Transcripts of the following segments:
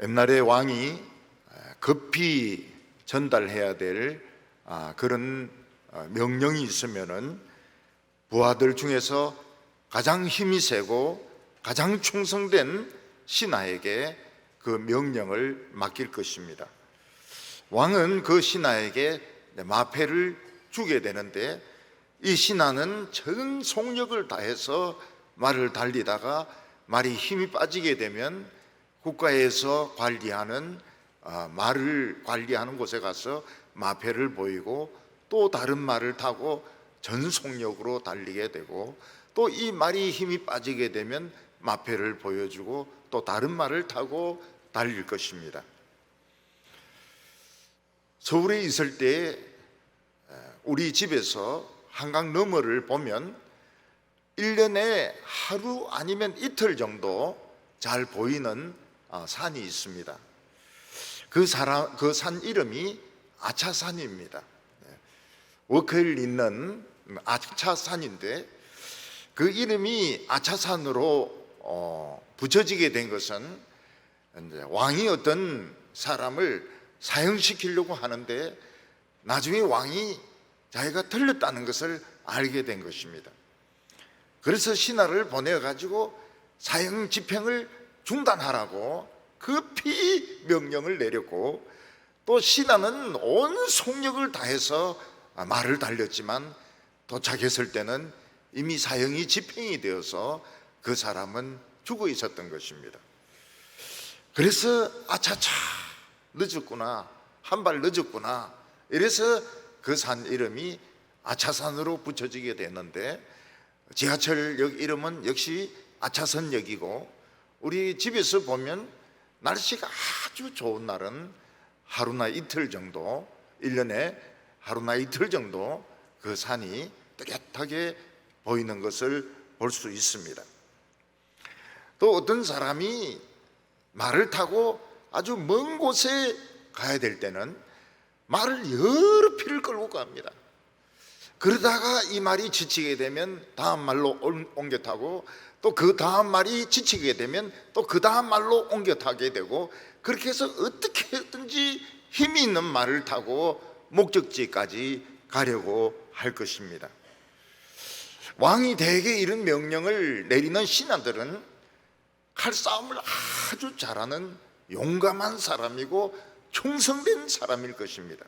옛날에 왕이 급히 전달해야 될 그런 명령이 있으면은 부하들 중에서 가장 힘이 세고 가장 충성된 신하에게 그 명령을 맡길 것입니다. 왕은 그 신하에게 마패를 주게 되는데, 이 신하는 전 속력을 다해서 말을 달리다가 말이 힘이 빠지게 되면 국가에서 관리하는 말을 관리하는 곳에 가서 마패를 보이고 또 다른 말을 타고 전 속력으로 달리게 되고, 또 이 말이 힘이 빠지게 되면 마패를 보여주고 또 다른 말을 타고 달릴 것입니다. 서울에 있을 때 우리 집에서 한강 너머를 보면 1년에 하루 아니면 이틀 정도 잘 보이는 산이 있습니다. 그 산 이름이 아차산입니다. 워크힐 있는 아차산인데, 그 이름이 아차산으로 붙여지게 된 것은 왕이 어떤 사람을 사형시키려고 하는데 나중에 왕이 자기가 틀렸다는 것을 알게 된 것입니다. 그래서 신하를 보내가지고 사형 집행을 중단하라고 급히 명령을 내렸고, 또 신하는 온 속력을 다해서 말을 달렸지만 도착했을 때는 이미 사형이 집행이 되어서 그 사람은 죽어 있었던 것입니다. 그래서 아차차 늦었구나, 한 발 늦었구나, 이래서 그 산 이름이 아차산으로 붙여지게 됐는데, 지하철역 이름은 역시 아차선역이고, 우리 집에서 보면 날씨가 아주 좋은 날은 하루나 이틀 정도, 1년에 하루나 이틀 정도 그 산이 뚜렷하게 보이는 것을 볼 수 있습니다. 또 어떤 사람이 말을 타고 아주 먼 곳에 가야 될 때는 말을 여러 피를 끌고 갑니다. 그러다가 이 말이 지치게 되면 다음 말로 옮겨 타고, 또 그 다음 말이 지치게 되면 또 그 다음 말로 옮겨 타게 되고, 그렇게 해서 어떻게든지 힘이 있는 말을 타고 목적지까지 가려고 할 것입니다. 왕이 대개 이런 명령을 내리는 신하들은 칼싸움을 아주 잘하는 용감한 사람이고 충성된 사람일 것입니다.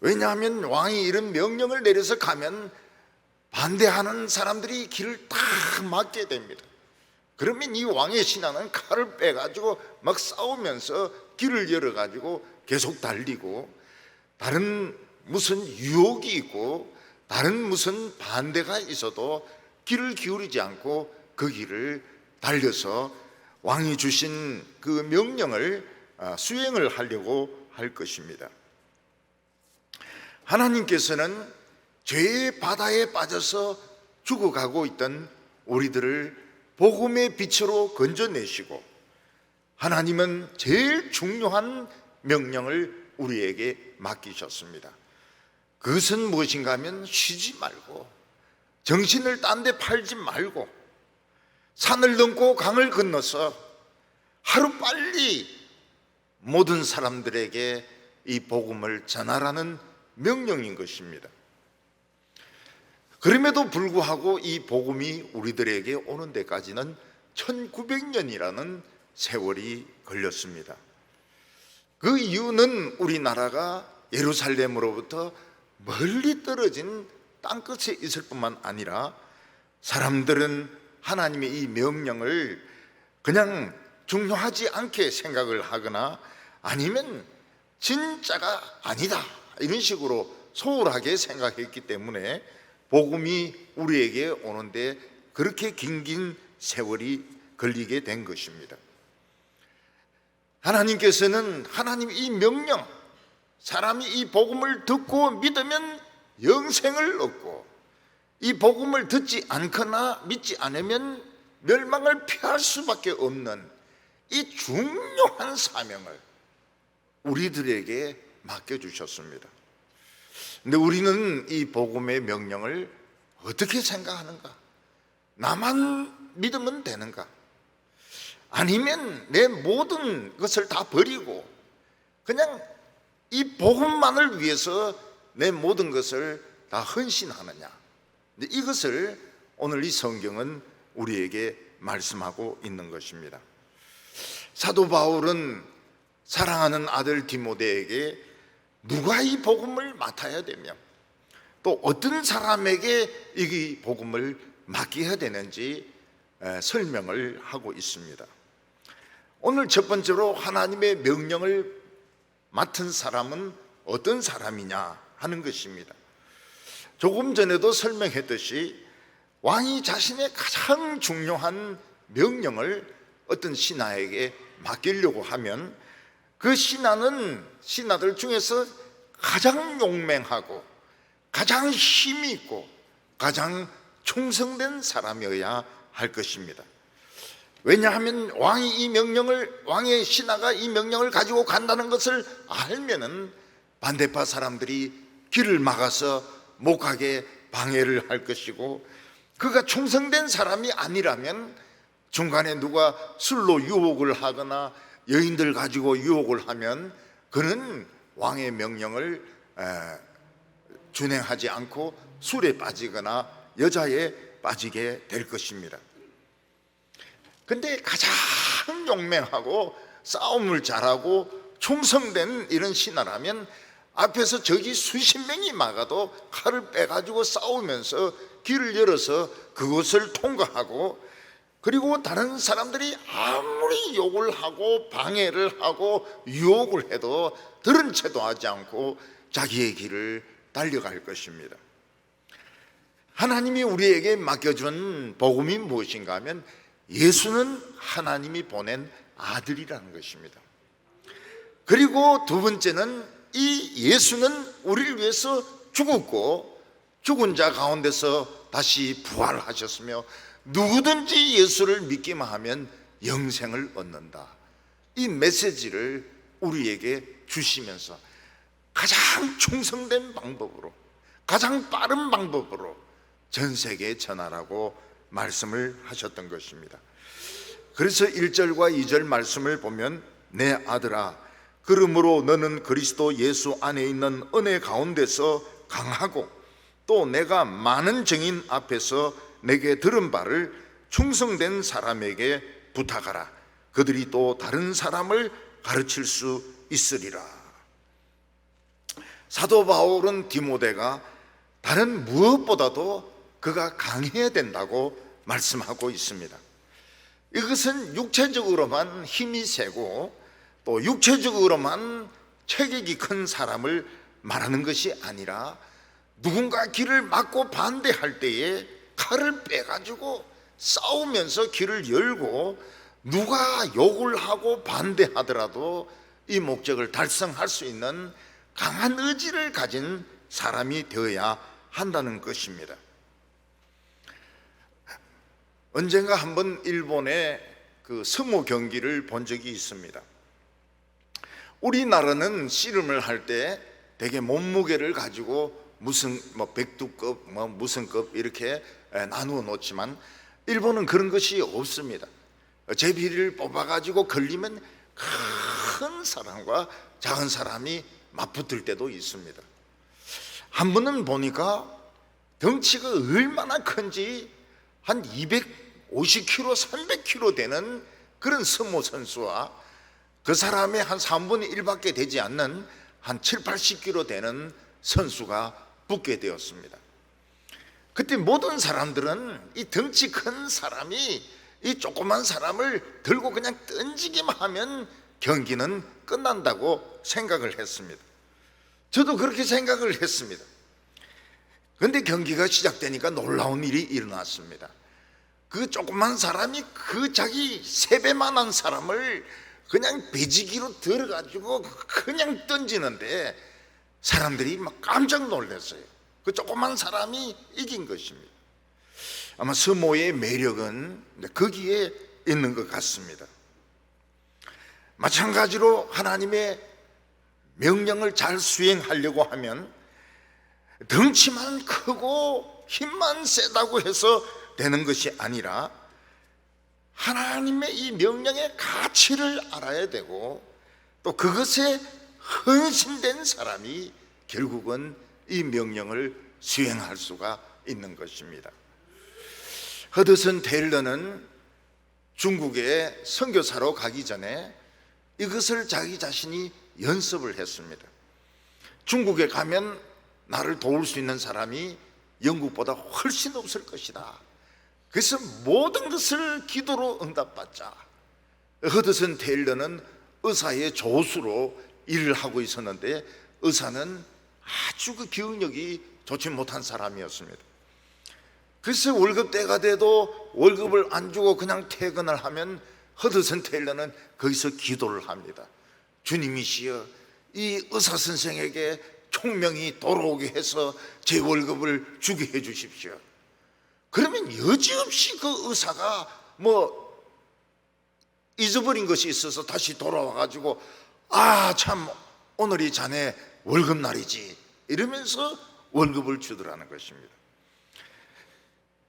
왜냐하면 왕이 이런 명령을 내려서 가면 반대하는 사람들이 길을 다 막게 됩니다. 그러면 이 왕의 신하는 칼을 빼가지고 막 싸우면서 길을 열어가지고 계속 달리고, 다른 무슨 유혹이 있고 다른 무슨 반대가 있어도 길을 기울이지 않고 그 길을 달려서 왕이 주신 그 명령을 수행을 하려고 할 것입니다. 하나님께서는 죄의 바다에 빠져서 죽어가고 있던 우리들을 복음의 빛으로 건져내시고, 하나님은 제일 중요한 명령을 우리에게 맡기셨습니다. 그것은 무엇인가 하면 쉬지 말고, 정신을 딴 데 팔지 말고, 산을 넘고 강을 건너서 하루빨리 모든 사람들에게 이 복음을 전하라는 명령인 것입니다. 그럼에도 불구하고 이 복음이 우리들에게 오는 데까지는 1900년이라는 세월이 걸렸습니다. 그 이유는 우리나라가 예루살렘으로부터 멀리 떨어진 땅끝에 있을 뿐만 아니라, 사람들은 하나님의 이 명령을 그냥 중요하지 않게 생각을 하거나 아니면 진짜가 아니다 이런 식으로 소홀하게 생각했기 때문에 복음이 우리에게 오는데 그렇게 긴 세월이 걸리게 된 것입니다. 하나님께서는 하나님의 이 명령, 사람이 이 복음을 듣고 믿으면 영생을 얻고, 이 복음을 듣지 않거나 믿지 않으면 멸망을 피할 수밖에 없는 이 중요한 사명을 우리들에게 맡겨주셨습니다. 근데 우리는 이 복음의 명령을 어떻게 생각하는가? 나만 믿으면 되는가? 아니면 내 모든 것을 다 버리고 그냥 이 복음만을 위해서 내 모든 것을 다 헌신하느냐. 이것을 오늘 이 성경은 우리에게 말씀하고 있는 것입니다. 사도 바울은 사랑하는 아들 디모데에게 누가 이 복음을 맡아야 되며 또 어떤 사람에게 이 복음을 맡겨야 되는지 설명을 하고 있습니다. 오늘 첫 번째로 하나님의 명령을 맡은 사람은 어떤 사람이냐 하는 것입니다. 조금 전에도 설명했듯이 왕이 자신의 가장 중요한 명령을 어떤 신하에게 맡기려고 하면 그 신하는 신하들 중에서 가장 용맹하고 가장 힘이 있고 가장 충성된 사람이어야 할 것입니다. 왜냐하면 왕의 신하가 이 명령을 가지고 간다는 것을 알면은 반대파 사람들이 길을 막아서 못 가게 방해를 할 것이고, 그가 충성된 사람이 아니라면 중간에 누가 술로 유혹을 하거나 여인들 가지고 유혹을 하면 그는 왕의 명령을 준행하지 않고 술에 빠지거나 여자에 빠지게 될 것입니다. 근데 가장 용맹하고 싸움을 잘하고 충성된 이런 신하라면 앞에서 적이 수십 명이 막아도 칼을 빼가지고 싸우면서 길을 열어서 그것을 통과하고, 그리고 다른 사람들이 아무리 욕을 하고 방해를 하고 유혹을 해도 들은 채도 하지 않고 자기의 길을 달려갈 것입니다. 하나님이 우리에게 맡겨준 복음이 무엇인가 하면 예수는 하나님이 보낸 아들이라는 것입니다. 그리고 두 번째는 이 예수는 우리를 위해서 죽었고 죽은 자 가운데서 다시 부활하셨으며 누구든지 예수를 믿기만 하면 영생을 얻는다. 이 메시지를 우리에게 주시면서 가장 충성된 방법으로, 가장 빠른 방법으로 전 세계에 전하라고 말씀을 하셨던 것입니다. 그래서 1절과 2절 말씀을 보면 내 아들아, 그러므로 너는 그리스도 예수 안에 있는 은혜 가운데서 강하고 또 내가 많은 증인 앞에서 내게 들은 바를 충성된 사람에게 부탁하라. 그들이 또 다른 사람을 가르칠 수 있으리라. 사도 바울은 디모데가 다른 무엇보다도 그가 강해야 된다고 말씀하고 있습니다. 이것은 육체적으로만 힘이 세고 또 육체적으로만 체격이 큰 사람을 말하는 것이 아니라 누군가 길을 막고 반대할 때에 칼을 빼가지고 싸우면서 길을 열고 누가 욕을 하고 반대하더라도 이 목적을 달성할 수 있는 강한 의지를 가진 사람이 되어야 한다는 것입니다. 언젠가 한번 일본의 그 스모 경기를 본 적이 있습니다. 우리나라는 씨름을 할 때 되게 몸무게를 가지고 무슨 백두급 무슨 급 이렇게 나누어 놓지만 일본은 그런 것이 없습니다. 제비를 뽑아가지고 걸리면 큰 사람과 작은 사람이 맞붙을 때도 있습니다. 한 번은 보니까 덩치가 얼마나 큰지 한 250kg, 300kg 되는 그런 스모 선수와 그 사람의 한 3분의 1밖에 되지 않는 한 7, 80kg 되는 선수가 붙게 되었습니다. 그때 모든 사람들은 이 덩치 큰 사람이 이 조그만 사람을 들고 그냥 던지기만 하면 경기는 끝난다고 생각을 했습니다. 저도 그렇게 생각을 했습니다. 그런데 경기가 시작되니까 놀라운 일이 일어났습니다. 그 조그만 사람이 그 자기 3배만한 사람을 그냥 배지기로 들어가지고 그냥 던지는데 사람들이 막 깜짝 놀랐어요. 그 조그만 사람이 이긴 것입니다. 아마 스모의 매력은 거기에 있는 것 같습니다. 마찬가지로 하나님의 명령을 잘 수행하려고 하면 덩치만 크고 힘만 세다고 해서 되는 것이 아니라 하나님의 이 명령의 가치를 알아야 되고 또 그것에 헌신된 사람이 결국은 이 명령을 수행할 수가 있는 것입니다. 허드슨 테일러는 중국에 선교사로 가기 전에 이것을 자기 자신이 연습을 했습니다. 중국에 가면 나를 도울 수 있는 사람이 영국보다 훨씬 없을 것이다. 그래서 모든 것을 기도로 응답받자. 허드슨 테일러는 의사의 조수로 일을 하고 있었는데 의사는 아주 그 기억력이 좋지 못한 사람이었습니다. 그래서 월급 때가 돼도 월급을 안 주고 그냥 퇴근을 하면 허드슨 테일러는 거기서 기도를 합니다. 주님이시여, 이 의사 선생에게 총명이 돌아오게 해서 제 월급을 주게 해 주십시오. 그러면 여지없이 그 의사가 잊어버린 것이 있어서 다시 돌아와 가지고 참 오늘이 자네 월급날이지 이러면서 월급을 주더라는 것입니다.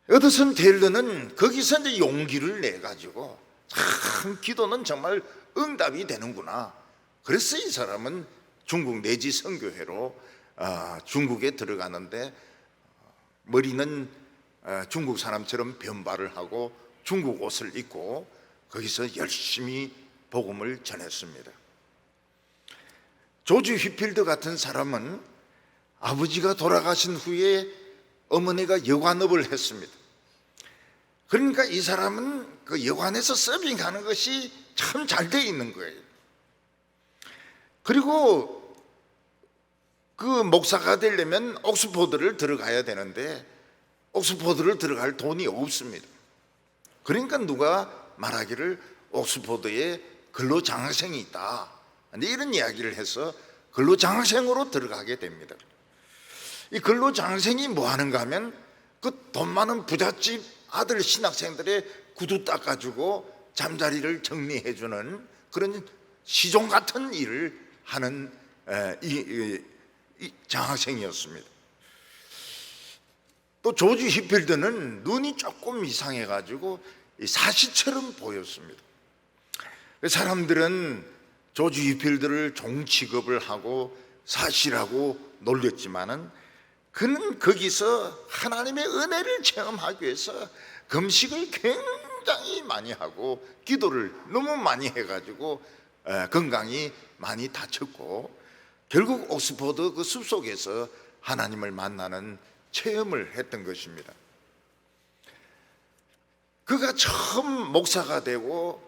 허드슨 테일러는 거기서 이제 용기를 내 가지고 참 기도는 정말 응답이 되는구나. 그래서 이 사람은 중국 내지 선교회로 중국에 들어가는데 머리는 중국 사람처럼 변발을 하고 중국 옷을 입고 거기서 열심히 복음을 전했습니다. 조지 휘필드 같은 사람은 아버지가 돌아가신 후에 어머니가 여관업을 했습니다. 그러니까 이 사람은 그 여관에서 서빙하는 것이 참 잘 돼 있는 거예요. 그리고 그 목사가 되려면 옥스포드를 들어가야 되는데 옥스포드를 들어갈 돈이 없습니다. 그러니까 누가 말하기를 옥스포드에 근로장학생이 있다, 이런 이야기를 해서 근로장학생으로 들어가게 됩니다. 이 근로장학생이 뭐 하는가 하면 그 돈 많은 부잣집 아들 신학생들의 구두 닦아주고 잠자리를 정리해 주는 그런 시종 같은 일을 하는 이 장학생이었습니다. 또 조지 휘필드는 눈이 조금 이상해 가지고 사시처럼 보였습니다. 사람들은 조지 휘필드를 종 취급을 하고 사시라고 놀렸지만은 그는 거기서 하나님의 은혜를 체험하기 위해서 금식을 굉장히 많이 하고 기도를 너무 많이 해가지고 건강이 많이 다쳤고 결국 옥스포드 그 숲속에서 하나님을 만나는 체험을 했던 것입니다. 그가 처음 목사가 되고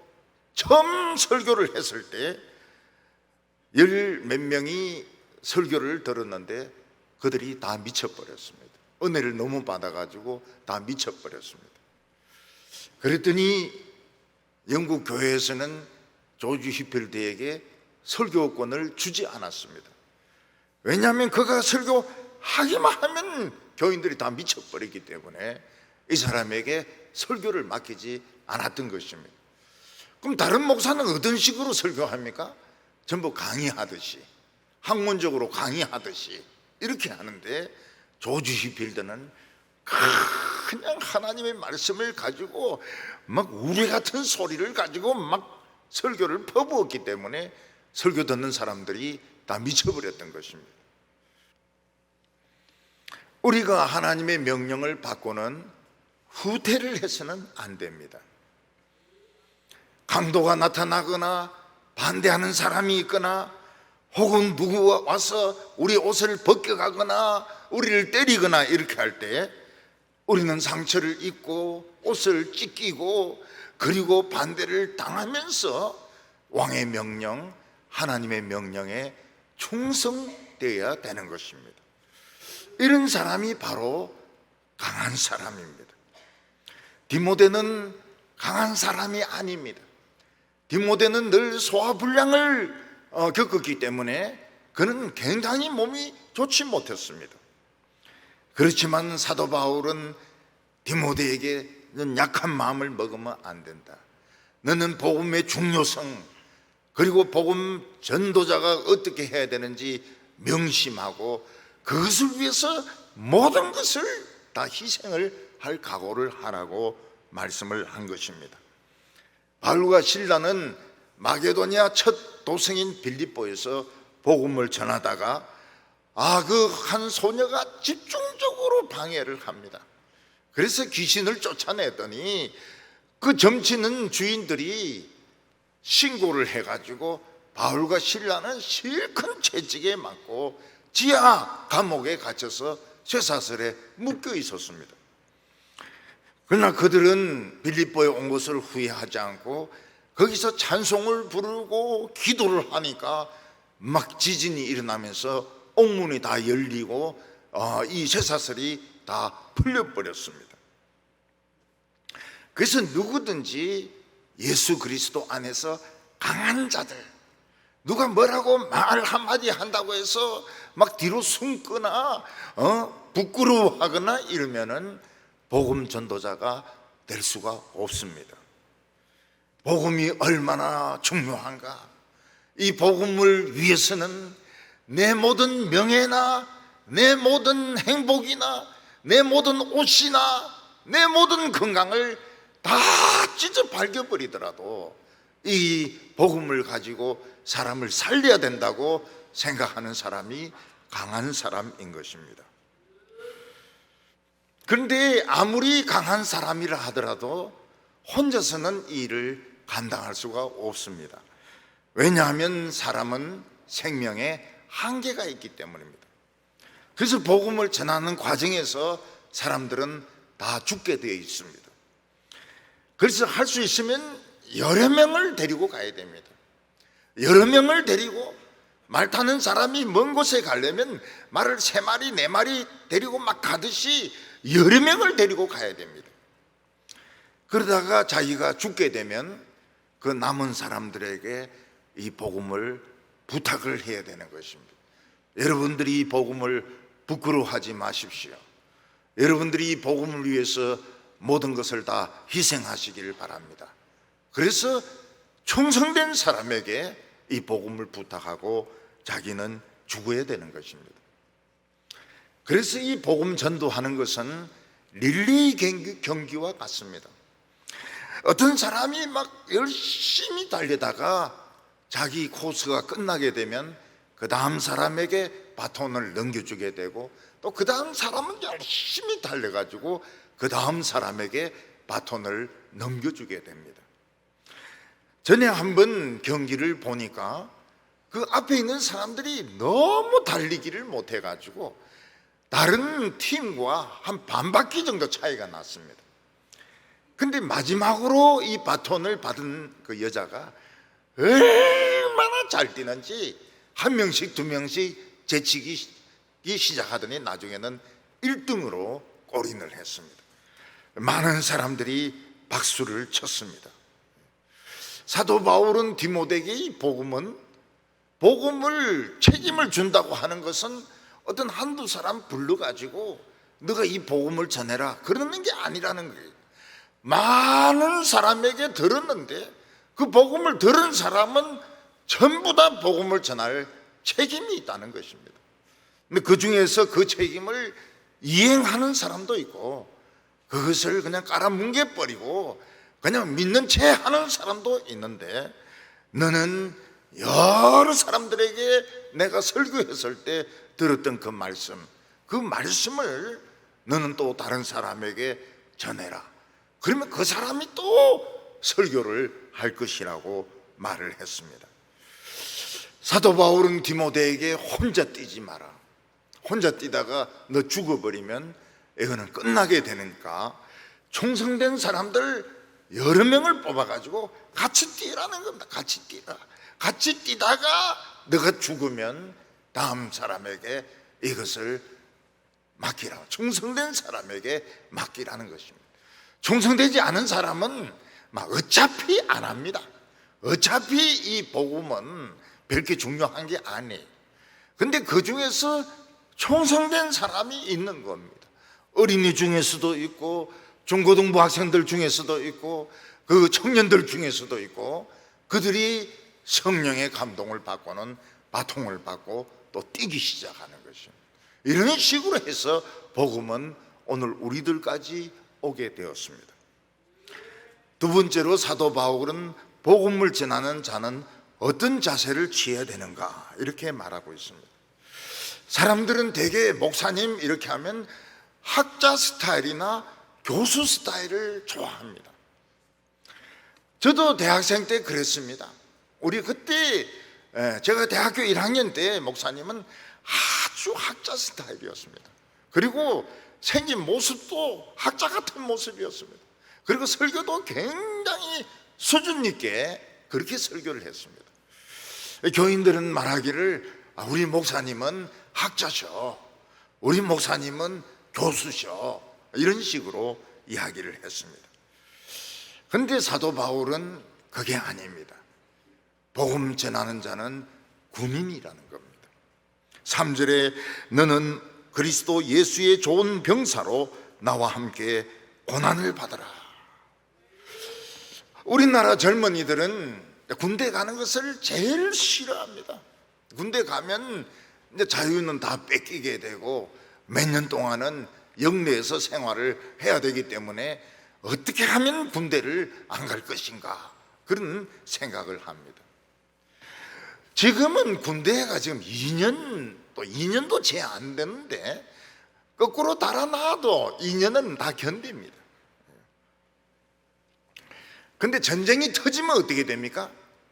처음 설교를 했을 때 열 몇 명이 설교를 들었는데 그들이 다 미쳐버렸습니다. 은혜를 너무 받아가지고 다 미쳐버렸습니다. 그랬더니 영국 교회에서는 조지 휘필드에게 설교권을 주지 않았습니다. 왜냐하면 그가 설교하기만 하면 교인들이 다 미쳐버리기 때문에 이 사람에게 설교를 맡기지 않았던 것입니다. 그럼 다른 목사는 어떤 식으로 설교합니까? 전부 강의하듯이, 학문적으로 강의하듯이 이렇게 하는데 조지 휘필드는 그냥 하나님의 말씀을 가지고 막 우리 같은 소리를 가지고 막 설교를 퍼부었기 때문에 설교 듣는 사람들이 다 미쳐버렸던 것입니다. 우리가 하나님의 명령을 받고는 후퇴를 해서는 안 됩니다. 강도가 나타나거나 반대하는 사람이 있거나 혹은 누구가 와서 우리 옷을 벗겨가거나 우리를 때리거나 이렇게 할 때 우리는 상처를 입고 옷을 찢기고 그리고 반대를 당하면서 왕의 명령, 하나님의 명령에 충성되어야 되는 것입니다. 이런 사람이 바로 강한 사람입니다. 디모데는 강한 사람이 아닙니다. 디모데는 늘 소화불량을 겪었기 때문에 그는 굉장히 몸이 좋지 못했습니다. 그렇지만 사도 바울은 디모데에게 너는 약한 마음을 먹으면 안 된다. 너는 복음의 중요성 그리고 복음 전도자가 어떻게 해야 되는지 명심하고 그것을 위해서 모든 것을 다 희생을 할 각오를 하라고 말씀을 한 것입니다. 바울과 실라는 마게도니아 첫 도성인 빌립보에서 복음을 전하다가 그 한 소녀가 집중적으로 방해를 합니다. 그래서 귀신을 쫓아내더니 그 점치는 주인들이 신고를 해가지고 바울과 실라는 실컷 채찍에 맞고 지하 감옥에 갇혀서 쇠사슬에 묶여 있었습니다. 그러나 그들은 빌립보에 온 것을 후회하지 않고 거기서 찬송을 부르고 기도를 하니까 막 지진이 일어나면서 옥문이 다 열리고 이 쇠사슬이 다 풀려버렸습니다. 그래서 누구든지 예수 그리스도 안에서 강한 자들, 누가 뭐라고 말 한마디 한다고 해서 막 뒤로 숨거나 부끄러워하거나 이러면은 복음 전도자가 될 수가 없습니다. 복음이 얼마나 중요한가. 이 복음을 위해서는 내 모든 명예나 내 모든 행복이나 내 모든 옷이나 내 모든 건강을 다 찢어 발겨버리더라도 이 복음을 가지고 사람을 살려야 된다고 생각하는 사람이 강한 사람인 것입니다. 그런데 아무리 강한 사람이라 하더라도 혼자서는 이 일을 감당할 수가 없습니다. 왜냐하면 사람은 생명에 한계가 있기 때문입니다. 그래서 복음을 전하는 과정에서 사람들은 다 죽게 되어 있습니다. 그래서 할 수 있으면 여러 명을 데리고 가야 됩니다. 여러 명을 데리고, 말 타는 사람이 먼 곳에 가려면 말을 3마리 4마리 데리고 막 가듯이 여러 명을 데리고 가야 됩니다. 그러다가 자기가 죽게 되면 그 남은 사람들에게 이 복음을 부탁을 해야 되는 것입니다. 여러분들이 이 복음을 부끄러워하지 마십시오. 여러분들이 이 복음을 위해서 모든 것을 다 희생하시기를 바랍니다. 그래서 충성된 사람에게 이 복음을 부탁하고 자기는 죽어야 되는 것입니다. 그래서 이 복음 전도하는 것은 릴레이 경기와 같습니다. 어떤 사람이 막 열심히 달리다가 자기 코스가 끝나게 되면 그 다음 사람에게 바톤을 넘겨주게 되고, 또 그 다음 사람은 열심히 달려가지고 그 다음 사람에게 바톤을 넘겨주게 됩니다. 전에 한번 경기를 보니까 그 앞에 있는 사람들이 너무 달리기를 못해가지고 다른 팀과 한 반바퀴 정도 차이가 났습니다. 근데 마지막으로 이 바톤을 받은 그 여자가 얼마나 잘 뛰는지 한 명씩 두 명씩 제치기 시작하더니 나중에는 1등으로 골인을 했습니다. 많은 사람들이 박수를 쳤습니다. 사도 바울은 디모데에게 이 복음을 책임을 준다고 하는 것은 어떤 한두 사람 불러가지고 너가 이 복음을 전해라 그러는 게 아니라는 거예요. 많은 사람에게 들었는데 그 복음을 들은 사람은 전부 다 복음을 전할 책임이 있다는 것입니다. 근데 그 중에서 그 책임을 이행하는 사람도 있고 그것을 그냥 깔아뭉개버리고 그냥 믿는 채 하는 사람도 있는데, 너는 여러 사람들에게 내가 설교했을 때 들었던 그 말씀을 너는 또 다른 사람에게 전해라. 그러면 그 사람이 또 설교를 할 것이라고 말을 했습니다. 사도 바울은 디모데에게 혼자 뛰지 마라. 혼자 뛰다가 너 죽어버리면 이거는 끝나게 되니까 충성된 사람들 여러 명을 뽑아가지고 같이 뛰라는 겁니다. 같이 뛰라. 같이 뛰다가 너가 죽으면 다음 사람에게 이것을 맡기라. 충성된 사람에게 맡기라는 것입니다. 충성되지 않은 사람은 막 어차피 안 합니다. 어차피 이 복음은 별게 중요한 게 아니에요. 근데 그 중에서 충성된 사람이 있는 겁니다. 어린이 중에서도 있고 중고등부 학생들 중에서도 있고 그 청년들 중에서도 있고, 그들이 성령의 감동을 받고는 바통을 받고 또 뛰기 시작하는 것입니다. 이런 식으로 해서 복음은 오늘 우리들까지 오게 되었습니다. 두 번째로 사도 바울은 복음을 전하는 자는 어떤 자세를 취해야 되는가 이렇게 말하고 있습니다. 사람들은 대개 목사님 이렇게 하면 학자 스타일이나 교수 스타일을 좋아합니다. 저도 대학생 때 그랬습니다. 우리 그때 제가 대학교 1학년 때 목사님은 아주 학자 스타일이었습니다. 그리고 생긴 모습도 학자 같은 모습이었습니다. 그리고 설교도 굉장히 수준 있게 그렇게 설교를 했습니다. 교인들은 말하기를 우리 목사님은 학자셔, 우리 목사님은 교수셔, 이런 식으로 이야기를 했습니다. 그런데 사도 바울은 그게 아닙니다. 복음 전하는 자는 군인이라는 겁니다. 3절에 너는 그리스도 예수의 좋은 병사로 나와 함께 고난을 받아라. 우리나라 젊은이들은 군대 가는 것을 제일 싫어합니다. 군대 가면 이제 자유는 다 뺏기게 되고 몇 년 동안은 영내에서 생활을 해야 되기 때문에 어떻게 하면 군대를 안 갈 것인가 그런 생각을 합니다. 지금은 군대가 지금 2년도 채 안 되는데 거꾸로 달아놔도 2년은 다 견딥니다. 근데 전쟁이 터지면 어떻게 됩니까?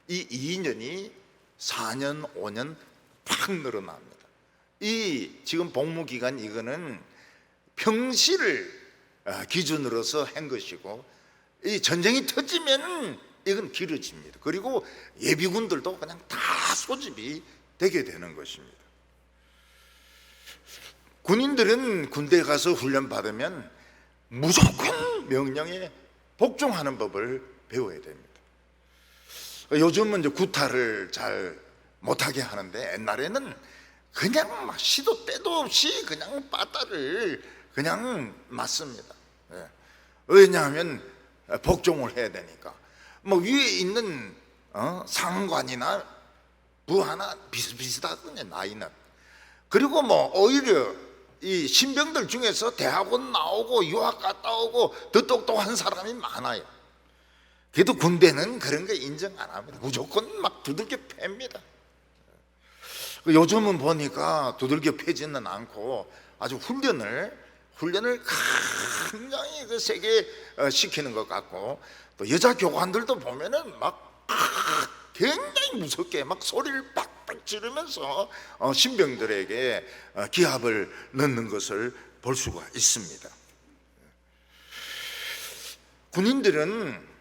이 2년이 4년, 5년 팍 늘어납니다. 이 지금 복무기간 이거는 평시를 기준으로서 한 것이고 이 전쟁이 터지면 이건 길어집니다. 그리고 예비군들도 그냥 다 소집이 되게 되는 것입니다. 군인들은 군대에 가서 훈련 받으면 무조건 명령에 복종하는 법을 배워야 됩니다. 요즘은 이제 구타를 잘 못하게 하는데 옛날에는 그냥 막 시도 때도 없이 그냥 빠따를 그냥 맞습니다. 왜냐하면 복종을 해야 되니까. 뭐 위에 있는 상관이나 부하나 비슷비슷하거든요, 나이는. 그리고 뭐 오히려 이 신병들 중에서 대학원 나오고 유학 갔다 오고 더 똑똑한 사람이 많아요. 그래도 군대는 그런 거 인정 안 합니다. 무조건 막 두들겨 팹니다. 요즘은 보니까 두들겨 패지는 않고 아주 훈련을 굉장히 세게 시키는 것 같고, 또 여자 교관들도 보면은 막 굉장히 무섭게 막 소리를 빡빡 지르면서 신병들에게 기합을 넣는 것을 볼 수가 있습니다. 군인들은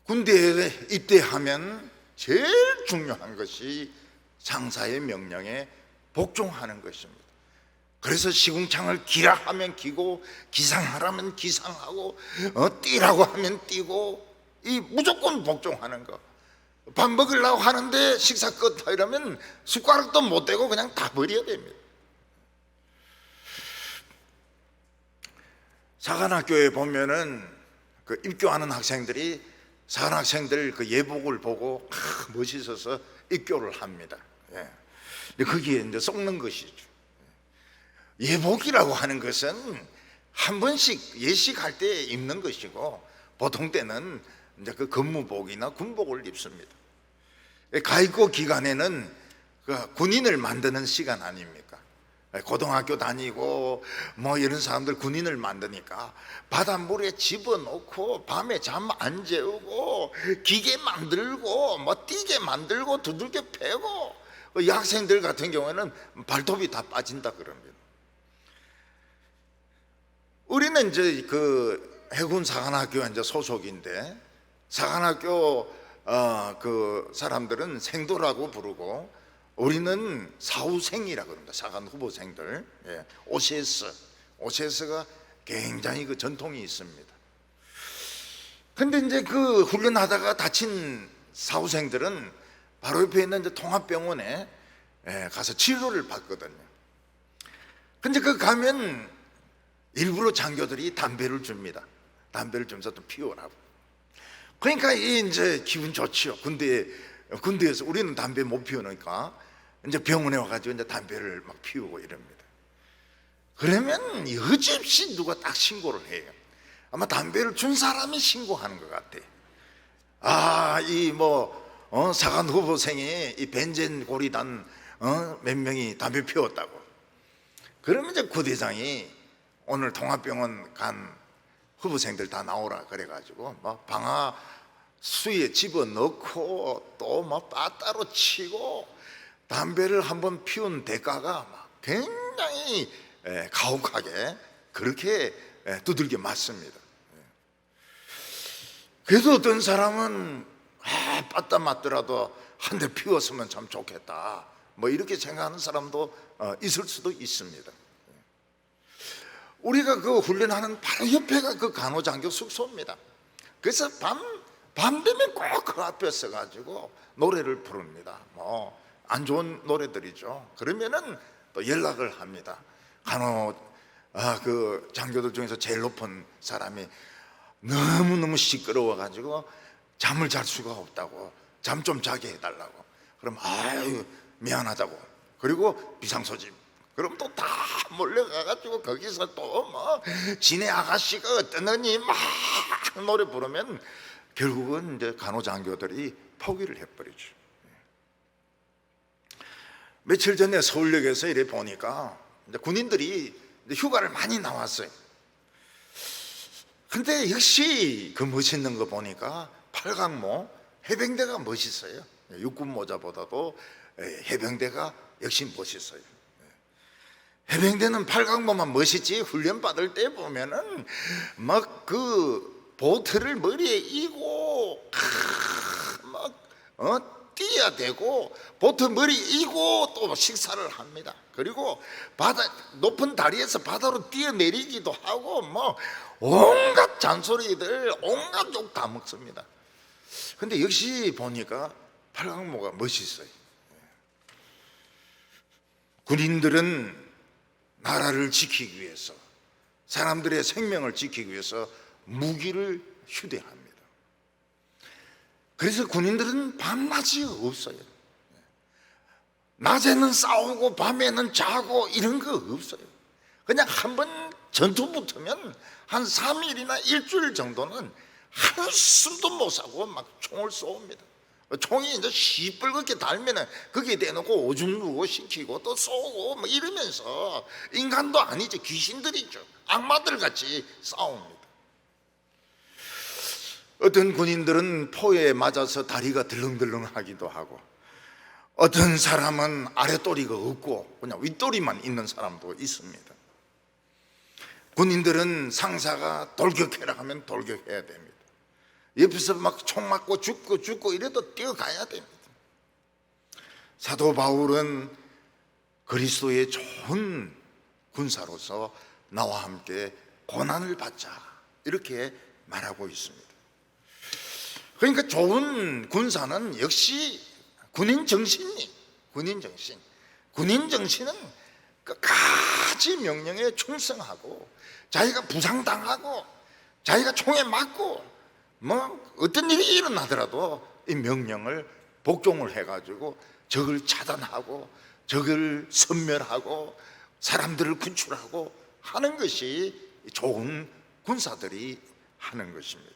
군대에 입대하면 제일 중요한 것이 상사의 명령에 복종하는 것입니다. 그래서 시궁창을 기라 하면 기고 기상하라면 기상하고 뛰라고 하면 뛰고 이 무조건 복종하는 거. 밥 먹으려고 하는데 식사 끝 이러면 숟가락도 못 대고 그냥 다 버려야 됩니다. 사관학교에 보면은 그 입교하는 학생들이 사관학생들 그 예복을 보고 멋있어서 입교를 합니다. 거기에 이제 썩는 것이죠. 예복이라고 하는 것은 한 번씩 예식할 때 입는 것이고 보통 때는 이제 그 근무복이나 군복을 입습니다. 가입고 기간에는 그 군인을 만드는 시간 아닙니까? 고등학교 다니고 뭐 이런 사람들 군인을 만드니까 바닷물에 집어넣고 밤에 잠 안 재우고 기계 만들고 뭐 뛰게 만들고 두들겨 패고 이 학생들 같은 경우에는 발톱이 다 빠진다 그럽니다. 우리는 이제 그 해군 사관학교 이제 소속인데 사관학교 그 사람들은 생도라고 부르고 우리는 사후생이라고 합니다. 사관 후보생들. OCS가 굉장히 그 전통이 있습니다. 근데 이제 그 훈련하다가 다친 사후생들은 바로 옆에 있는 이제 통합병원에 가서 치료를 받거든요. 근데 그 가면 일부러 장교들이 담배를 줍니다. 담배를 주면서 또 피우라고. 그러니까 이제 기분 좋지요. 군대에서 우리는 담배 못 피우니까 이제 병원에 와가지고 이제 담배를 막 피우고 이럽니다. 그러면 여지없이 누가 딱 신고를 해요. 아마 담배를 준 사람이 신고하는 것 같아. 사간 후보생이 이 벤젠 고리단 몇 명이 담배 피웠다고. 그러면 이제 구대장이 오늘 통합병원 간 후보생들 다 나오라 그래가지고 막 방아 수에 집어넣고 또 막 빠따로 치고 담배를 한번 피운 대가가 막 굉장히 가혹하게 그렇게 두들겨 맞습니다. 그래도 어떤 사람은 빠따 맞더라도 한 대 피웠으면 참 좋겠다, 뭐 이렇게 생각하는 사람도 있을 수도 있습니다. 우리가 그 훈련하는 바로 옆에가 그 간호장교 숙소입니다. 그래서 밤 되면 꼭 그 앞에 서가지고 노래를 부릅니다. 뭐 안 좋은 노래들이죠. 그러면은 또 연락을 합니다. 그 장교들 중에서 제일 높은 사람이 너무너무 시끄러워가지고 잠을 잘 수가 없다고, 잠 좀 자게 해달라고. 그럼 아유 미안하다고. 그리고 비상소집. 그럼 또 다 몰려가가지고 거기서 또 뭐 지네 아가씨가 어떠느니 막 노래 부르면 결국은 이제 간호장교들이 포기를 해버리죠. 며칠 전에 서울역에서 이래 보니까 이제 군인들이 이제 휴가를 많이 나왔어요. 근데 역시 그 멋있는 거 보니까 팔강모 해병대가 멋있어요. 육군 모자보다도 해병대가 역시 멋있어요. 해병대는 팔강모만 멋있지 훈련 받을 때 보면은 막 그 보트를 머리에 이고 막 뛰어야 되고 보트 머리 이고 또 식사를 합니다. 그리고 높은 다리에서 바다로 뛰어내리기도 하고 뭐 온갖 잔소리들, 온갖 욕 다 먹습니다. 근데 역시 보니까 팔강모가 멋있어요. 군인들은 나라를 지키기 위해서, 사람들의 생명을 지키기 위해서 무기를 휴대합니다. 그래서 군인들은 밤낮이 없어요. 낮에는 싸우고 밤에는 자고 이런 거 없어요. 그냥 한번 전투 붙으면 한 3일이나 일주일 정도는 한숨도 못 자고 막 총을 쏘옵니다. 총이 이제 시뻘겋게 달면은 거기에 대놓고 오줌 누고 시키고 또 쏘고 뭐 이러면서 인간도 아니죠, 귀신들이죠. 악마들 같이 싸웁니다. 어떤 군인들은 포에 맞아서 다리가 덜렁덜렁하기도 하고, 어떤 사람은 아랫도리가 없고 그냥 윗도리만 있는 사람도 있습니다. 군인들은 상사가 돌격해라 하면 돌격해야 됩니다. 옆에서 막 총 맞고 죽고 이래도 뛰어가야 됩니다. 사도 바울은 그리스도의 좋은 군사로서 나와 함께 고난을 받자 이렇게 말하고 있습니다. 그러니까 좋은 군사는 역시 군인 정신은 끝까지 명령에 충성하고, 자기가 부상당하고 자기가 총에 맞고 뭐 어떤 일이 일어나더라도 이 명령을 복종을 해가지고 적을 차단하고 적을 섬멸하고 사람들을 구출하고 하는 것이 좋은 군사들이 하는 것입니다.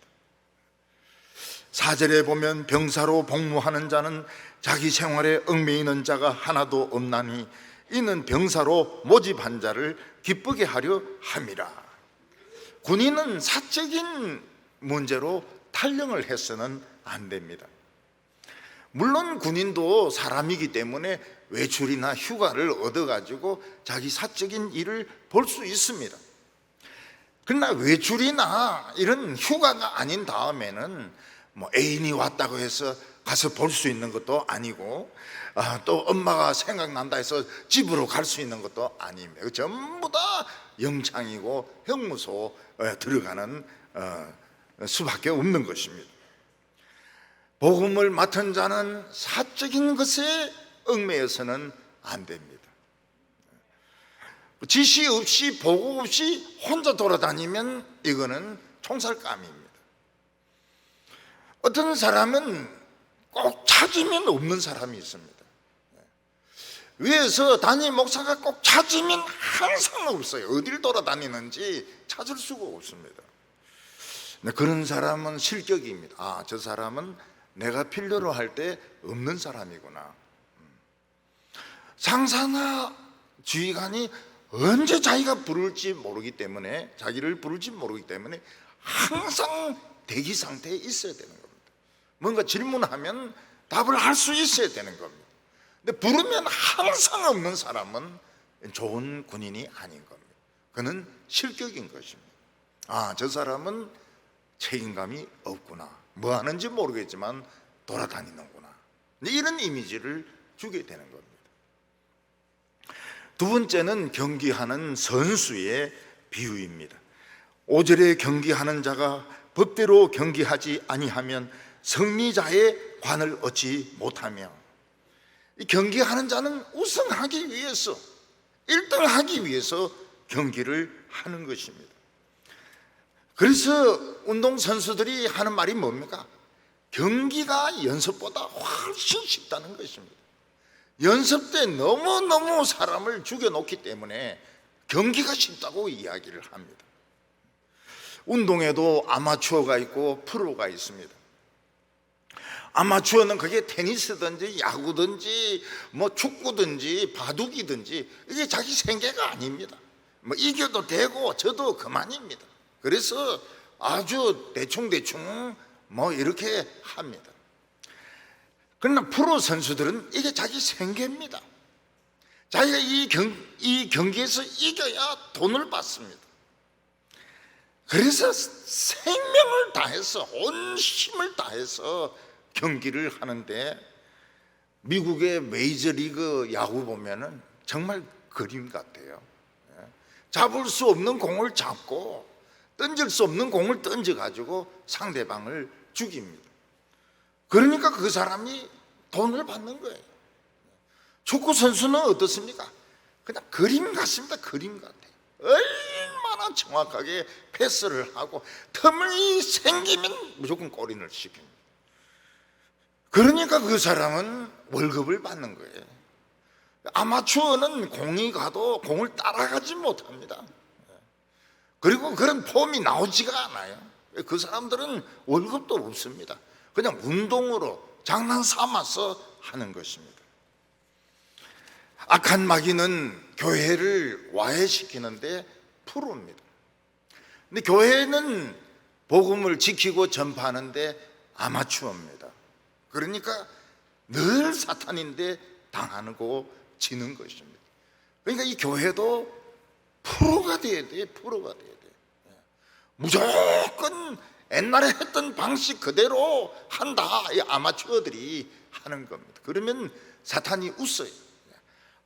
4절에 보면 병사로 복무하는 자는 자기 생활에 얽매이는 자가 하나도 없나니 이는 병사로 모집한 자를 기쁘게 하려 함이라. 군인은 사적인 문제로 탈령을 해서는 안 됩니다. 물론 군인도 사람이기 때문에 외출이나 휴가를 얻어가지고 자기 사적인 일을 볼 수 있습니다. 그러나 외출이나 이런 휴가가 아닌 다음에는 뭐 애인이 왔다고 해서 가서 볼 수 있는 것도 아니고, 또 엄마가 생각난다 해서 집으로 갈 수 있는 것도 아닙니다. 전부 다 영창이고 형무소에 들어가는 수밖에 없는 것입니다. 복음을 맡은 자는 사적인 것에 얽매여서는 안 됩니다. 지시 없이 보고 없이 혼자 돌아다니면 이거는 총살감입니다. 어떤 사람은 꼭 찾으면 없는 사람이 있습니다. 위에서 담임 목사가 꼭 찾으면 항상 없어요. 어딜 돌아다니는지 찾을 수가 없습니다. 그런 사람은 실격입니다. 아, 저 사람은 내가 필요로 할 때 없는 사람이구나. 상사나 지휘관이 언제 자기가 부를지 모르기 때문에, 자기를 부를지 모르기 때문에 항상 대기 상태에 있어야 되는 겁니다. 뭔가 질문하면 답을 할 수 있어야 되는 겁니다. 근데 부르면 항상 없는 사람은 좋은 군인이 아닌 겁니다. 그는 실격인 것입니다. 아, 저 사람은 책임감이 없구나. 뭐 하는지 모르겠지만 돌아다니는구나. 이런 이미지를 주게 되는 겁니다. 두 번째는 경기하는 선수의 비유입니다. 5절에 경기하는 자가 법대로 경기하지 아니하면 승리자의 관을 얻지 못하며, 이 경기하는 자는 우승하기 위해서, 1등하기 위해서 경기를 하는 것입니다. 그래서 운동선수들이 하는 말이 뭡니까? 경기가 연습보다 훨씬 쉽다는 것입니다. 연습 때 너무너무 사람을 죽여놓기 때문에 경기가 쉽다고 이야기를 합니다. 운동에도 아마추어가 있고 프로가 있습니다. 아마추어는 그게 테니스든지 야구든지 뭐 축구든지 바둑이든지 이게 자기 생계가 아닙니다. 뭐 이겨도 되고 져도 그만입니다. 그래서 아주 대충대충 뭐 이렇게 합니다. 그러나 프로 선수들은 이게 자기 생계입니다. 자기가 이 경기에서 이겨야 돈을 받습니다. 그래서 생명을 다해서, 온 힘을 다해서 경기를 하는데, 미국의 메이저리그 야구 보면은 정말 그림 같아요. 잡을 수 없는 공을 잡고 던질 수 없는 공을 던져가지고 상대방을 죽입니다. 그러니까 그 사람이 돈을 받는 거예요. 축구 선수는 어떻습니까? 그냥 그림 같습니다. 그림 같아요. 얼마나 정확하게 패스를 하고 틈이 생기면 무조건 골인을 시킵니다. 그러니까 그 사람은 월급을 받는 거예요. 아마추어는 공이 가도 공을 따라가지 못합니다. 그리고 그런 폼이 나오지가 않아요. 그 사람들은 월급도 없습니다. 그냥 운동으로 장난 삼아서 하는 것입니다. 악한 마귀는 교회를 와해시키는데 프로입니다. 근데 교회는 복음을 지키고 전파하는데 아마추어입니다. 그러니까 늘 사탄인데 당하고 지는 것입니다. 그러니까 이 교회도 프로가 돼야 돼. 프로가 돼야 돼. 무조건 옛날에 했던 방식 그대로 한다. 이 아마추어들이 하는 겁니다. 그러면 사탄이 웃어요.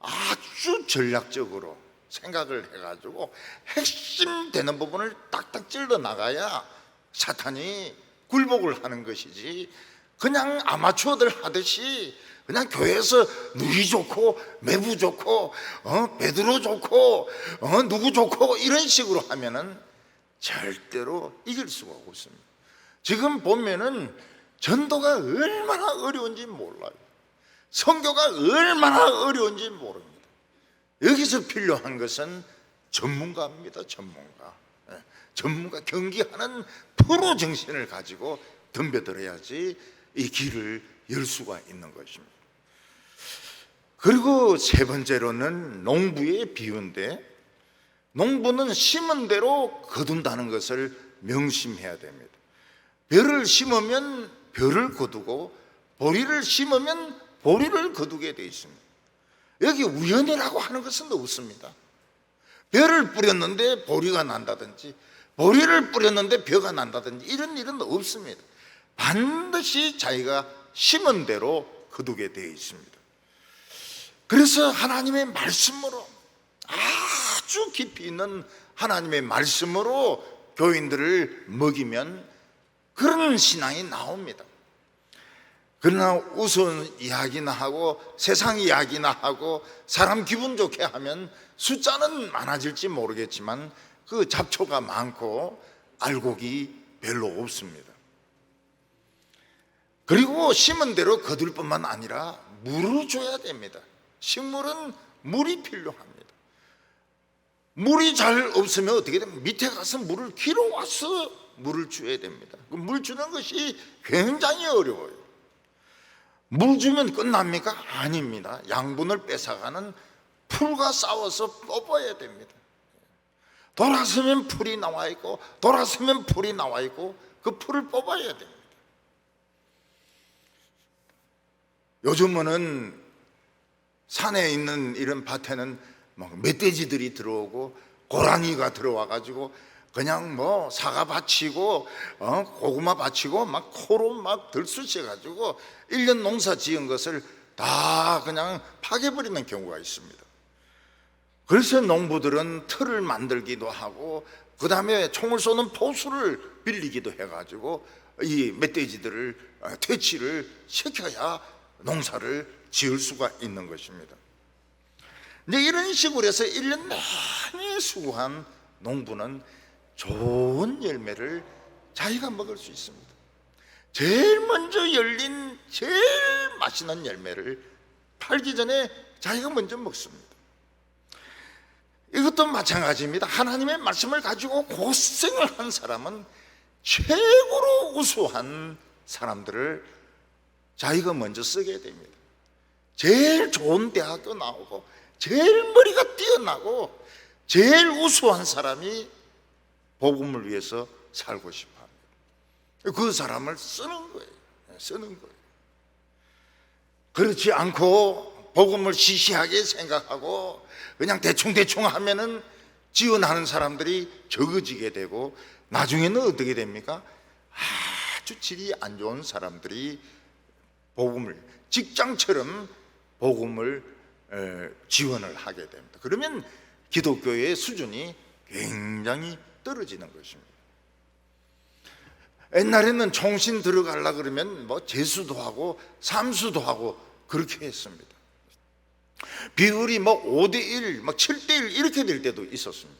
아주 전략적으로 생각을 해가지고 핵심 되는 부분을 딱딱 찔러 나가야 사탄이 굴복을 하는 것이지, 그냥 아마추어들 하듯이 그냥 교회에서 누이 좋고 매부 좋고 베드로 좋고 누구 좋고 이런 식으로 하면은 절대로 이길 수가 없습니다. 지금 보면은 전도가 얼마나 어려운지 몰라요. 선교가 얼마나 어려운지 모릅니다. 여기서 필요한 것은 전문가입니다. 전문가. 전문가, 경기하는 프로 정신을 가지고 덤벼들어야지 이 길을 열 수가 있는 것입니다. 그리고 세 번째로는 농부의 비유인데, 농부는 심은 대로 거둔다는 것을 명심해야 됩니다. 벼를 심으면 벼를 거두고 보리를 심으면 보리를 거두게 되어 있습니다. 여기 우연이라고 하는 것은 없습니다. 벼를 뿌렸는데 보리가 난다든지 보리를 뿌렸는데 벼가 난다든지 이런 일은 없습니다. 반드시 자기가 심은 대로 거두게 되어 있습니다. 그래서 하나님의 말씀으로, 아주 깊이 있는 하나님의 말씀으로 교인들을 먹이면 그런 신앙이 나옵니다. 그러나 우스운 이야기나 하고 세상 이야기나 하고 사람 기분 좋게 하면 숫자는 많아질지 모르겠지만 그 잡초가 많고 알곡이 별로 없습니다. 그리고 심은 대로 거둘 뿐만 아니라 물을 줘야 됩니다. 식물은 물이 필요합니다. 물이 잘 없으면 어떻게 되면 밑에 가서 물을 길어와서 물을 줘야 됩니다. 물 주는 것이 굉장히 어려워요. 물 주면 끝납니까? 아닙니다. 양분을 뺏어가는 풀과 싸워서 뽑아야 됩니다. 돌아서면 풀이 나와 있고 돌아서면 풀이 나와 있고 그 풀을 뽑아야 됩니다. 요즘은 산에 있는 이런 밭에는 막 멧돼지들이 들어오고 고라니가 들어와 가지고 그냥 뭐 사과 바치고 고구마 바치고 막 코로 막 들쑤셔 가지고 1년 농사 지은 것을 다 그냥 파괴버리는 경우가 있습니다. 그래서 농부들은 틀을 만들기도 하고 그 다음에 총을 쏘는 포수를 빌리기도 해가지고 이 멧돼지들을 퇴치를 시켜야 농사를 지을 수가 있는 것입니다. 근데 이런 식으로 해서 1년 내내 수고한 농부는 좋은 열매를 자기가 먹을 수 있습니다. 제일 먼저 열린 제일 맛있는 열매를 팔기 전에 자기가 먼저 먹습니다. 이것도 마찬가지입니다. 하나님의 말씀을 가지고 고생을 한 사람은 최고로 우수한 사람들을 자기가 먼저 쓰게 됩니다. 제일 좋은 대학교 나오고 제일 머리가 뛰어나고 제일 우수한 사람이 복음을 위해서 살고 싶어 합니다. 그 사람을 쓰는 거예요. 쓰는 거예요. 그렇지 않고 복음을 시시하게 생각하고 그냥 대충 하면은 지원하는 사람들이 적어지게 되고 나중에는 어떻게 됩니까? 아주 질이 안 좋은 사람들이 복음을 직장처럼 복음을 지원을 하게 됩니다. 그러면 기독교의 수준이 굉장히 떨어지는 것입니다. 옛날에는 총신 들어가려 그러면 뭐 재수도 하고 삼수도 하고 그렇게 했습니다. 비율이 뭐 5대1, 막 7대1 이렇게 될 때도 있었습니다.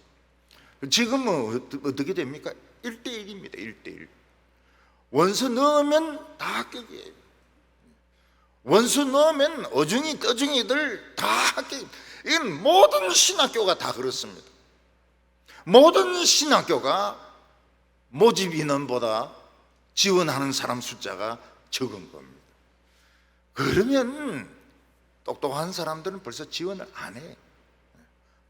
지금은 어떻게 됩니까? 1대1입니다. 1대1. 원수 넣으면 다 합격이에요. 원수 넣으면 어중이 떠중이들 다 합격. 이건 모든 신학교가 다 그렇습니다. 모든 신학교가 모집 인원보다 지원하는 사람 숫자가 적은 겁니다. 그러면 똑똑한 사람들은 벌써 지원을 안 해요.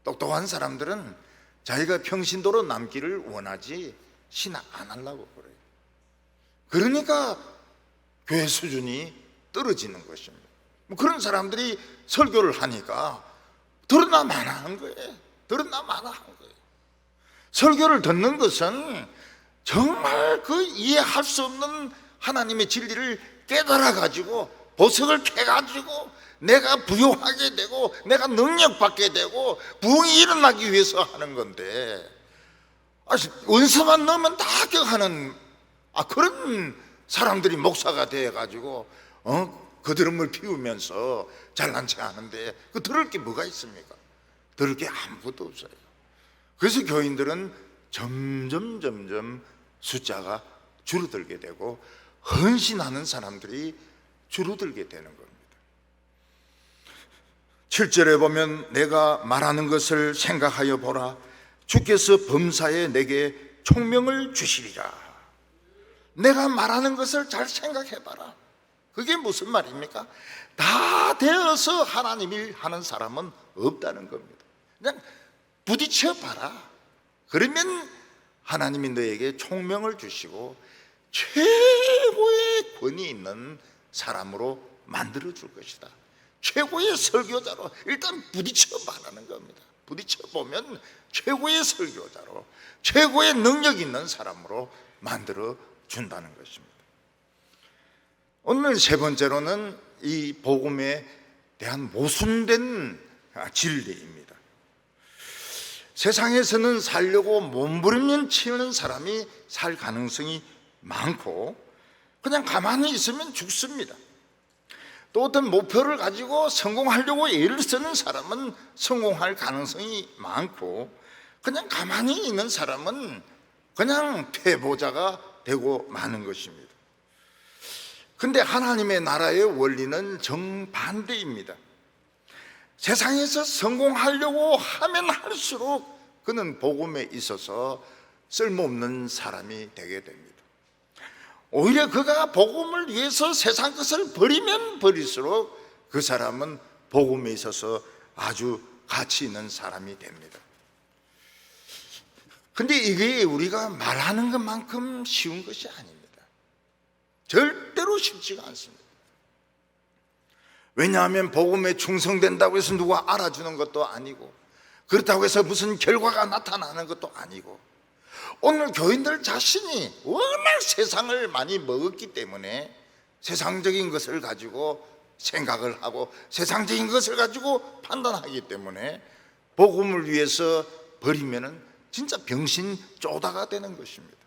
똑똑한 사람들은 자기가 평신도로 남기를 원하지 신학 안 하려고 그래요. 그러니까 교회 수준이 떨어지는 것입니다. 그런 사람들이 설교를 하니까 들었나 마나 하는 거예요. 들었나 마나 하는 거예요. 설교를 듣는 것은 정말 그 이해할 수 없는 하나님의 진리를 깨달아 가지고 보석을 캐 가지고 내가 부유하게 되고 내가 능력받게 되고 부흥이 일어나기 위해서 하는 건데 원서만 넣으면 다 합격하는 그런 사람들이 목사가 되어가지고 거드름을 피우면서 잘난 체 하는데 그 들을 게 뭐가 있습니까? 들을 게 아무것도 없어요. 그래서 교인들은 점점 숫자가 줄어들게 되고 헌신하는 사람들이 줄어들게 되는 겁니다. 7절에 보면 내가 말하는 것을 생각하여 보라. 주께서 범사에 내게 총명을 주시리라. 내가 말하는 것을 잘 생각해 봐라. 그게 무슨 말입니까? 다 되어서 하나님 일 하는 사람은 없다는 겁니다. 그냥 부딪혀 봐라. 그러면 하나님이 너에게 총명을 주시고 최고의 권위 있는 사람으로 만들어 줄 것이다. 최고의 설교자로 일단 부딪혀 봐라는 겁니다. 부딪혀 보면 최고의 설교자로 최고의 능력 있는 사람으로 만들어 준다는 것입니다. 오늘 세 번째로는 이 복음에 대한 모순된 진리입니다. 세상에서는 살려고 몸부림면 치는 사람이 살 가능성이 많고 그냥 가만히 있으면 죽습니다. 또 어떤 목표를 가지고 성공하려고 애를 쓰는 사람은 성공할 가능성이 많고 그냥 가만히 있는 사람은 그냥 패보자가 되고 마는 것입니다. 근데 하나님의 나라의 원리는 정반대입니다. 세상에서 성공하려고 하면 할수록 그는 복음에 있어서 쓸모없는 사람이 되게 됩니다. 오히려 그가 복음을 위해서 세상 것을 버리면 버릴수록 그 사람은 복음에 있어서 아주 가치 있는 사람이 됩니다. 근데 이게 우리가 말하는 것만큼 쉬운 것이 아닙니다. 절대로 쉽지가 않습니다. 왜냐하면 복음에 충성된다고 해서 누가 알아주는 것도 아니고, 그렇다고 해서 무슨 결과가 나타나는 것도 아니고, 오늘 교인들 자신이 워낙 세상을 많이 먹었기 때문에 세상적인 것을 가지고 생각을 하고 세상적인 것을 가지고 판단하기 때문에 복음을 위해서 버리면은 진짜 병신 쪼다가 되는 것입니다.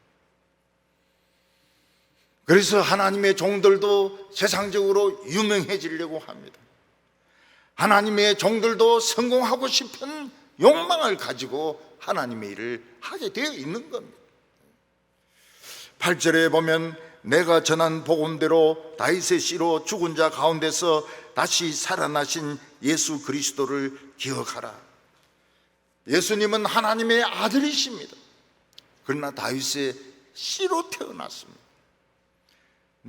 그래서 하나님의 종들도 세상적으로 유명해지려고 합니다. 하나님의 종들도 성공하고 싶은 욕망을 가지고 하나님의 일을 하게 되어 있는 겁니다. 8절에 보면 내가 전한 복음대로 다윗의 씨로 죽은 자 가운데서 다시 살아나신 예수 그리스도를 기억하라. 예수님은 하나님의 아들이십니다. 그러나 다윗의 씨로 태어났습니다.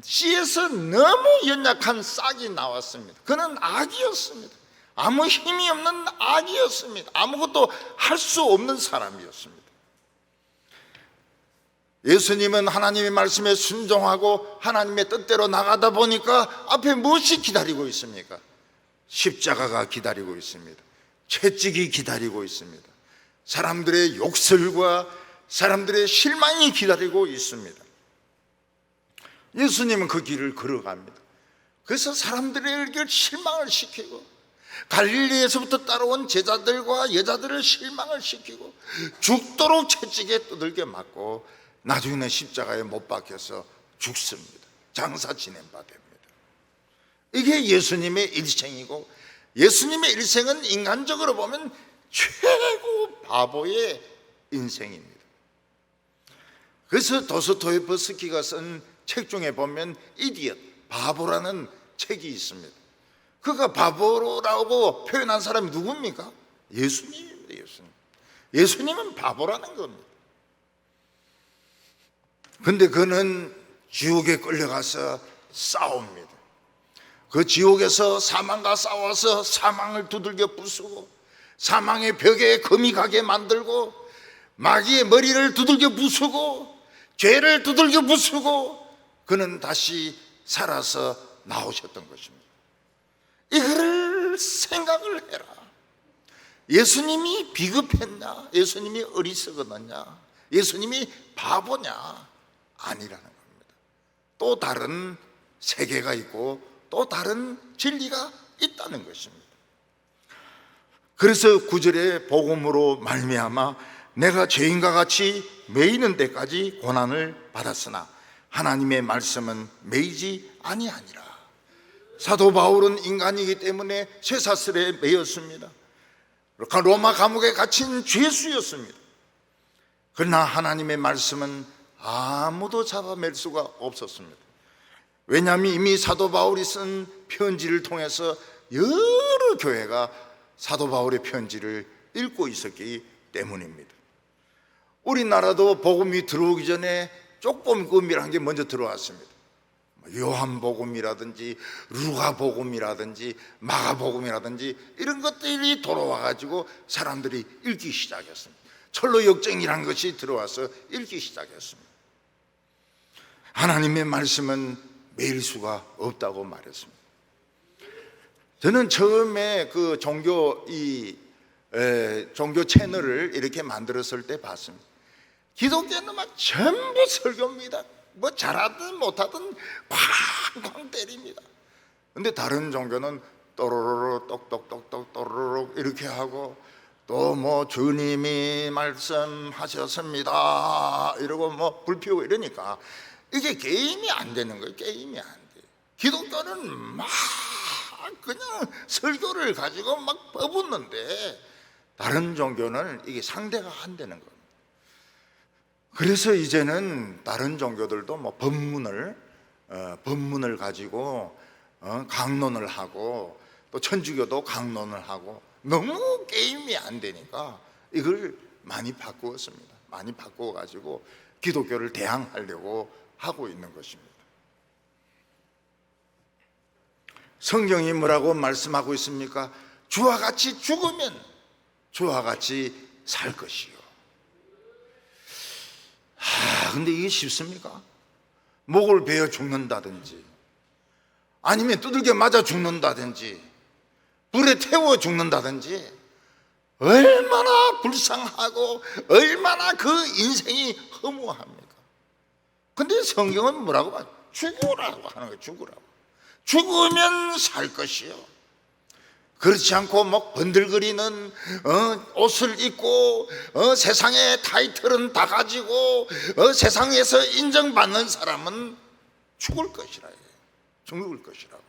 씨에서 너무 연약한 싹이 나왔습니다. 그는 악이었습니다. 아무 힘이 없는 악이었습니다. 아무것도 할 수 없는 사람이었습니다. 예수님은 하나님의 말씀에 순종하고 하나님의 뜻대로 나가다 보니까 앞에 무엇이 기다리고 있습니까? 십자가가 기다리고 있습니다. 채찍이 기다리고 있습니다. 사람들의 욕설과 사람들의 실망이 기다리고 있습니다. 예수님은 그 길을 걸어갑니다. 그래서 사람들에게 실망을 시키고 갈릴리에서부터 따라온 제자들과 여자들을 실망을 시키고 죽도록 채찍에 두들겨 맞고 나중에는 십자가에 못 박혀서 죽습니다. 장사 지낸 바 됩니다. 이게 예수님의 일생이고, 예수님의 일생은 인간적으로 보면 최고 바보의 인생입니다. 그래서 도스토예프스키가 쓴 책 중에 보면 이디엇, 바보라는 책이 있습니다. 그가 바보라고 표현한 사람이 누굽니까? 예수님입니다. 예수님은 바보라는 겁니다. 근데 그는 지옥에 끌려가서 싸웁니다. 그 지옥에서 사망과 싸워서 사망을 두들겨 부수고 사망의 벽에 금이 가게 만들고 마귀의 머리를 두들겨 부수고 죄를 두들겨 부수고 그는 다시 살아서 나오셨던 것입니다. 이거를 생각을 해라. 예수님이 비겁했냐? 예수님이 어리석었느냐? 예수님이 바보냐? 아니라는 겁니다. 또 다른 세계가 있고 또 다른 진리가 있다는 것입니다. 그래서 9절에 복음으로 말미암아 내가 죄인과 같이 매이는 데까지 고난을 받았으나 하나님의 말씀은 매이지 아니하니라. 사도 바울은 인간이기 때문에 쇠사슬에 매였습니다. 로마 감옥에 갇힌 죄수였습니다. 그러나 하나님의 말씀은 아무도 잡아맬 수가 없었습니다. 왜냐하면 이미 사도 바울이 쓴 편지를 통해서 여러 교회가 사도 바울의 편지를 읽고 있었기 때문입니다. 우리나라도 복음이 들어오기 전에 쪽복음이라는 게 먼저 들어왔습니다. 요한복음이라든지 루가복음이라든지 마가복음이라든지 이런 것들이 돌아와가지고 사람들이 읽기 시작했습니다. 철로역정이라는 것이 들어와서 읽기 시작했습니다. 하나님의 말씀은 매일 수가 없다고 말했습니다. 저는 처음에 그 종교 채널을 이렇게 만들었을 때 봤습니다. 기독교는 막 전부 설교입니다. 뭐 잘하든 못하든 쾅쾅 때립니다. 근데 다른 종교는 또로로로 똑똑똑똑 또로로 이렇게 하고 또 뭐 주님이 말씀하셨습니다 이러고 뭐 불 피우고 이러니까 이게 게임이 안 되는 거예요. 게임이 안 돼요. 기독교는 막 그냥 설교를 가지고 막 퍼붓는데 다른 종교는 이게 상대가 안 되는 겁니다. 그래서 이제는 다른 종교들도 뭐 법문을 가지고 강론을 하고 또 천주교도 강론을 하고 너무 게임이 안 되니까 이걸 많이 바꾸었습니다. 많이 바꿔가지고 기독교를 대항하려고 하고 있는 것입니다. 성경이 뭐라고 말씀하고 있습니까? 주와 같이 죽으면 주와 같이 살 것이요. 근데 이게 쉽습니까? 목을 베어 죽는다든지, 아니면 두들겨 맞아 죽는다든지, 불에 태워 죽는다든지, 얼마나 불쌍하고 얼마나 그 인생이 허무합니까? 근데 성경은 뭐라고 말해요? 죽으라고 하는 거예요. 죽으라고. 죽으면 살 것이요. 그렇지 않고 막 번들거리는 옷을 입고 세상의 타이틀은 다 가지고 세상에서 인정받는 사람은 죽을 것이라 해요. 죽을 것이라고.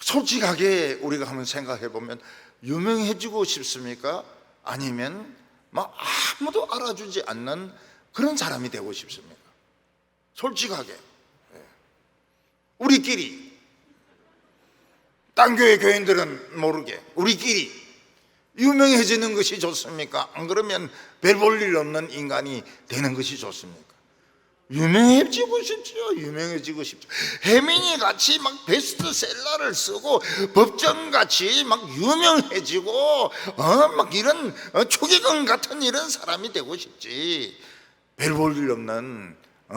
솔직하게 우리가 한번 생각해 보면 유명해지고 싶습니까? 아니면 막 아무도 알아주지 않는 그런 사람이 되고 싶습니까? 솔직하게. 우리끼리, 딴 교회 교인들은 모르게 우리끼리 유명해지는 것이 좋습니까? 안 그러면 별 볼 일 없는 인간이 되는 것이 좋습니까? 유명해지고 싶죠. 유명해지고 싶죠. 혜민이 같이 막 베스트셀러를 쓰고 법정같이 막 유명해지고 막 이런 초기경 같은 이런 사람이 되고 싶지. 별 볼 일 없는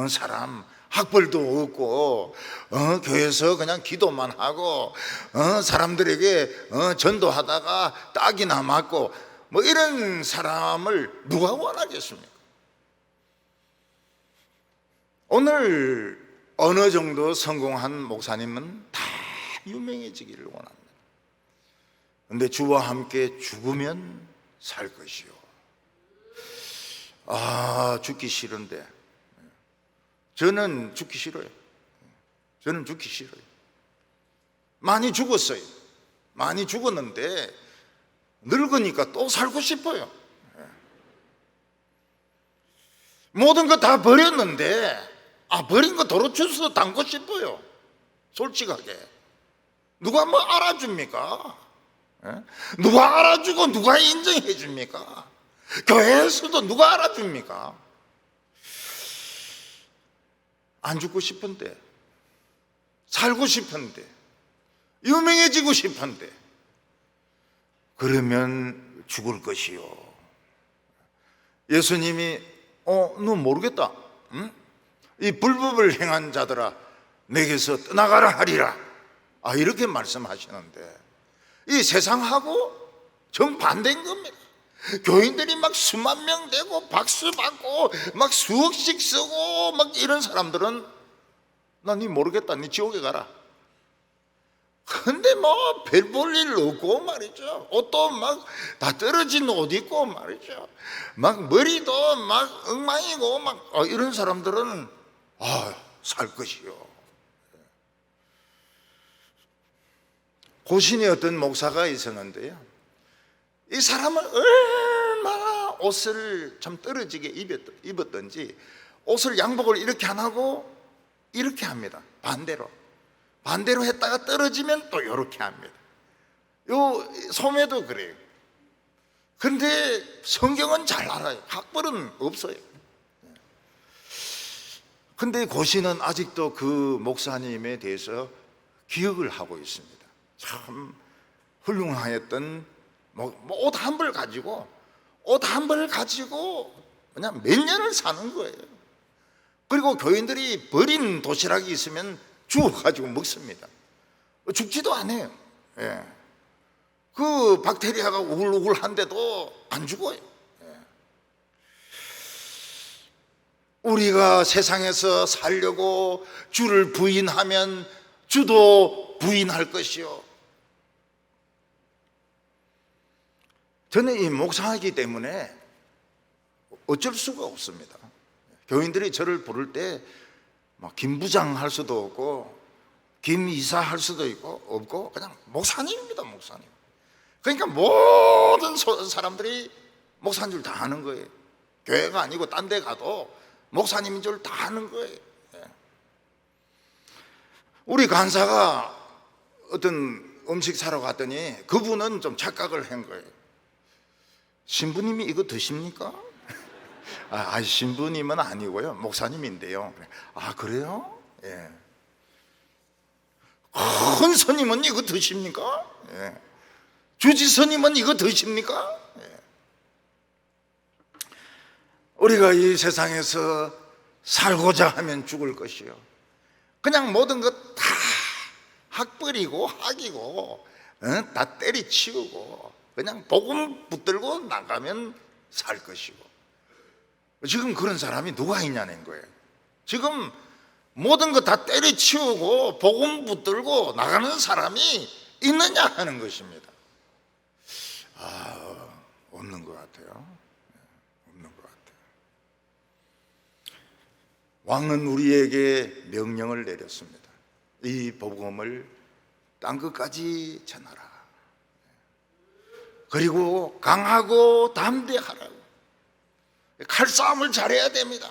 사람, 학벌도 없고 교회에서 그냥 기도만 하고 사람들에게 전도하다가 딱이나 맞고 뭐 이런 사람을 누가 원하겠습니까? 오늘 어느 정도 성공한 목사님은 다 유명해지기를 원합니다. 그런데 주와 함께 죽으면 살 것이요. 죽기 싫은데. 저는 죽기 싫어요. 저는 죽기 싫어요. 많이 죽었어요. 많이 죽었는데 늙으니까 또 살고 싶어요. 모든 거 다 버렸는데 버린 거 도로 주스도 담고 싶어요. 솔직하게. 누가 뭐 알아줍니까? 누가 알아주고 누가 인정해 줍니까? 교회에서도 누가 알아줍니까? 안 죽고 싶은데, 살고 싶은데, 유명해지고 싶은데, 그러면 죽을 것이요. 예수님이 너 모르겠다. 응? 이 불법을 행한 자들아 내게서 떠나가라 하리라. 이렇게 말씀하시는데 이 세상하고 정반대인 겁니다. 교인들이 막 수만 명 되고 박수 받고 막 수억씩 쓰고 막 이런 사람들은 나 니 모르겠다, 니 지옥에 가라. 근데 뭐 별 볼 일 없고 말이죠. 옷도 막 다 떨어진 옷 입고 말이죠. 막 머리도 막 엉망이고 막 이런 사람들은 살 것이요. 고신의 어떤 목사가 있었는데요, 이 사람은 얼마나 옷을 참 떨어지게 입었던지 옷을 양복을 이렇게 안 하고 이렇게 합니다. 반대로 했다가 떨어지면 또 이렇게 합니다. 요 소매도 그래요. 근데 성경은 잘 알아요. 학벌은 없어요. 근데 고시는 아직도 그 목사님에 대해서 기억을 하고 있습니다. 참 훌륭하였던 옷 한 벌 가지고 그냥 몇 년을 사는 거예요. 그리고 교인들이 버린 도시락이 있으면 주워가지고 먹습니다. 죽지도 않아요. 그 박테리아가 우글우글한데도 안 죽어요. 우리가 세상에서 살려고 주를 부인하면 주도 부인할 것이요. 저는 이 목사이기 때문에 어쩔 수가 없습니다. 교인들이 저를 부를 때 김 부장 할 수도 없고 김 이사 할 수도 없고 그냥 목사님입니다. 목사님. 그러니까 모든 사람들이 목사인 줄 다 아는 거예요. 교회가 아니고 딴 데 가도 목사님인 줄 다 아는 거예요. 우리 간사가 어떤 음식 사러 갔더니 그분은 좀 착각을 한 거예요. 신부님이 이거 드십니까? 신부님은 아니고요, 목사님인데요. 그래요? 예. 큰 스님은 이거 드십니까? 예. 주지스님은 이거 드십니까? 예. 우리가 이 세상에서 살고자 하면 죽을 것이요, 그냥 모든 것 다 학벌이고 학이고 다 때리치우고 그냥 복음 붙들고 나가면 살 것이고, 지금 그런 사람이 누가 있냐는 거예요. 지금 모든 것 다 때려치우고 복음 붙들고 나가는 사람이 있느냐 하는 것입니다. 없는 것 같아요. 없는 것 같아요. 왕은 우리에게 명령을 내렸습니다. 이 복음을 땅끝까지 전하라. 그리고 강하고 담대하라고. 칼싸움을 잘해야 됩니다.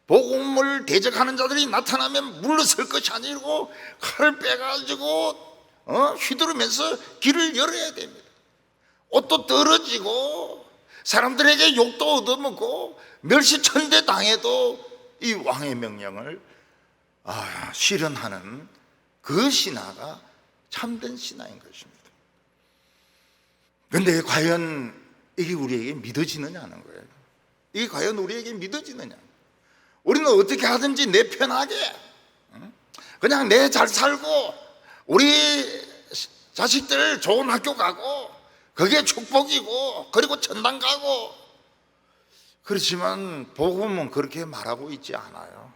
복음을 대적하는 자들이 나타나면 물러설 것이 아니고 칼을 빼가지고 휘두르면서 길을 열어야 됩니다. 옷도 떨어지고 사람들에게 욕도 얻어먹고 멸시천대 당해도 이 왕의 명령을 실현하는 그 신화가 참된 신화인 것입니다. 그런데 과연 이게 우리에게 믿어지느냐는 거예요. 이게 과연 우리에게 믿어지느냐. 우리는 어떻게 하든지 내 편하게 그냥 내 잘 살고 우리 자식들 좋은 학교 가고 그게 축복이고 그리고 천당 가고, 그렇지만 복음은 그렇게 말하고 있지 않아요.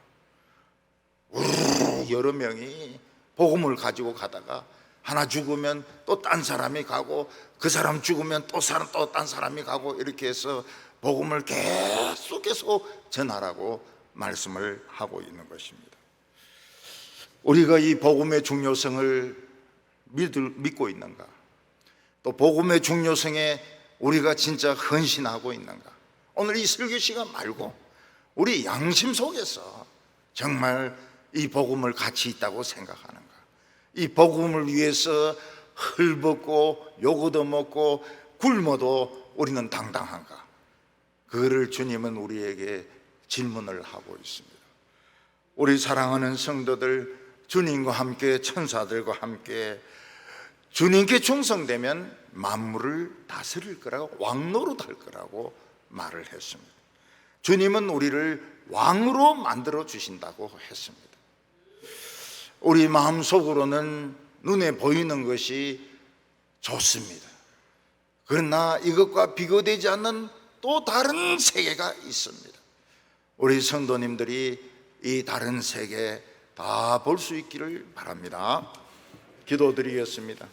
여러 명이 복음을 가지고 가다가 하나 죽으면 또 딴 사람이 가고 그 사람 죽으면 또 딴 사람이 가고 이렇게 해서 복음을 계속해서 전하라고 말씀을 하고 있는 것입니다. 우리가 이 복음의 중요성을 믿고 있는가? 또 복음의 중요성에 우리가 진짜 헌신하고 있는가? 오늘 이 설교 시간 말고 우리 양심 속에서 정말 이 복음을 가치 있다고 생각하는가? 이 복음을 위해서 헐벗고 욕 얻어먹고 굶어도 우리는 당당한가? 그거를 주님은 우리에게 질문을 하고 있습니다. 우리 사랑하는 성도들, 주님과 함께 천사들과 함께 주님께 충성되면 만물을 다스릴 거라고, 왕노릇 할 거라고 말을 했습니다. 주님은 우리를 왕으로 만들어 주신다고 했습니다. 우리 마음속으로는 눈에 보이는 것이 좋습니다. 그러나 이것과 비교되지 않는 또 다른 세계가 있습니다. 우리 성도님들이 이 다른 세계 다 볼 수 있기를 바랍니다. 기도드리겠습니다.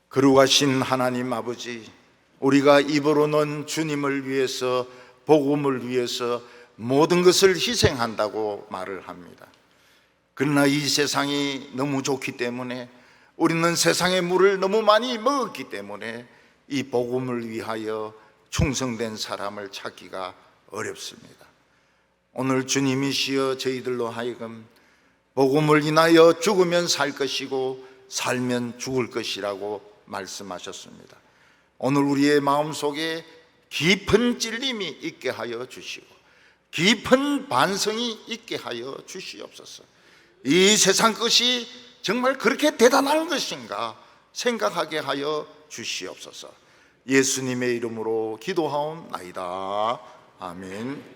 거룩하신 하나님 아버지, 우리가 입으로는 주님을 위해서, 복음을 위해서 모든 것을 희생한다고 말을 합니다. 그러나 이 세상이 너무 좋기 때문에, 우리는 세상의 물을 너무 많이 먹었기 때문에 이 복음을 위하여 충성된 사람을 찾기가 어렵습니다. 오늘 주님이시여 저희들로 하여금 복음을 인하여 죽으면 살 것이고 살면 죽을 것이라고 말씀하셨습니다. 오늘 우리의 마음속에 깊은 찔림이 있게 하여 주시고 깊은 반성이 있게 하여 주시옵소서. 이 세상 것이 정말 그렇게 대단한 것인가 생각하게 하여 주시옵소서. 예수님의 이름으로 기도하옵나이다. 아멘.